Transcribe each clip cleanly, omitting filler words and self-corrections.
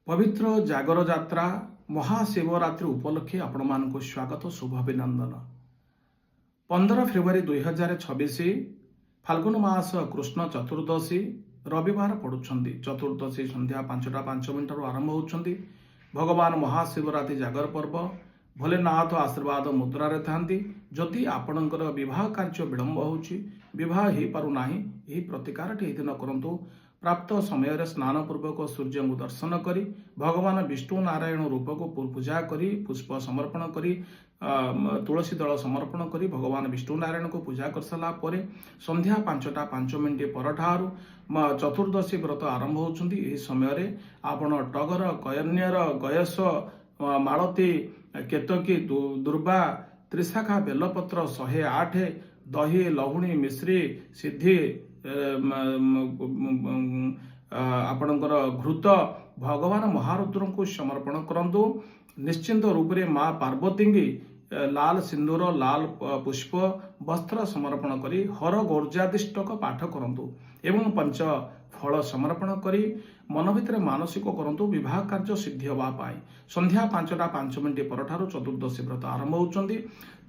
पवित्र जागर यात्रा महाशिवरात्रि उपलक्षे आपण मान स्वागत शुभ अभिनंदन। 15 फेब्रुआरी 2026 फाल्गुन मास कृष्ण चतुर्दशी रविवार पड़ुंट। चतुर्दशी संध्या 5:05 आरंभ होती। भगवान महाशिवरात्रि जागर पर्व भोलेनाथ आशीर्वाद मुद्रारे थांती। जदि आपणकर विवाह कार्य विलंब होची, विवाह हो पारना, यही प्रतिकार यह दिन करंतु। प्राप्त समय स्नान पूर्वक सूर्य को दर्शन करी भगवान विष्णु नारायण रूप को पूजा करी पुष्प समर्पण करी तुलसी दल समर्पण करी भगवान विष्णु नारायण को पूजा कर सारा पर संध्या 5:05 पर चतुर्दशी व्रत आरंभ होती। समय आपण टगर कयन्यर गयस मालती केतकी दुर्वा त्रिशाखा बेलपत्र 108 दही लहुणी मिश्री सिद्धि आपणकर घृत भगवान महारुद्र को समर्पण करंतु। निश्चिंत रूप से माँ पार्वती की लाल सिंदूर लाल पुष्प वस्त्र समर्पण करी हर गौर्जादिष्टक पाठ करंतु एवं पंच फल समर्पण करी मन भितर मानसिक करंतु विवाह कार्य सिद्धि होगा पाई। संध्या 5:05 पर चतुर्दशी व्रत आरंभ होती।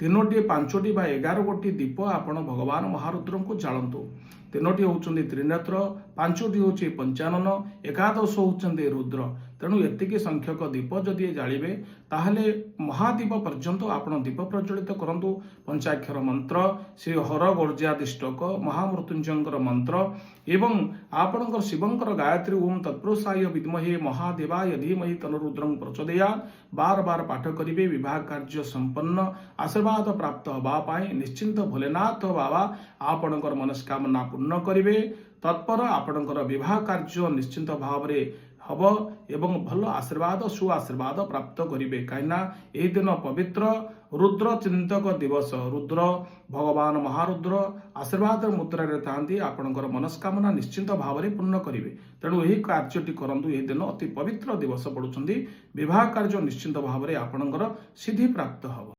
3टी 5टी बा 11 गोटी दीप आपण भगवान महारुद्र को जालंतु। 3टी होउचंदी त्रिनेत्र, 5टी होची पंचानन, 11 होउचंदी रुद्र। तेणु एतिकी संख्यक दीप जदि जालिबे ताहले महादीप पर्यंत आपण दीप प्रज्वलित करंतु। पंचाक्षर मंत्र श्री हर गौर्जादिष्टक महामृत्युंजयकर मंत्र एवं आपणकर शिवंकर गायत्री ओम तत्पुरुषाय विद्महे महादेवाय धीमहि तन्नरुद्रं प्रचोदयात् बार बार पाठ करिवे। विवाह कार्य संपन्न आशीर्वाद प्राप्त होगा पाई निश्चिंत भोलेनाथ बाबा आपणकर मनस्कामना पूर्ण करिवे। तत्पर आपणकर विवाह कार्य निश्चिंत भाव में हब एवं भल आशीर्वाद सुआशीर्वाद प्राप्त करिवे। कहीं यह दिन पवित्र रुद्र चिंतक दिवस। रुद्र भगवान महारुद्र आशीर्वाद मुद्रा थांती आपणकर मनस्कामना निश्चिंत भाव में पूर्ण करिवे। तेणु यही कार्यटी करंतु। यह दिन अति पवित्र दिवस पड़ुछंती। विवाह कार्य निश्चिंत भाव में आपणकर सिद्धि प्राप्त हब।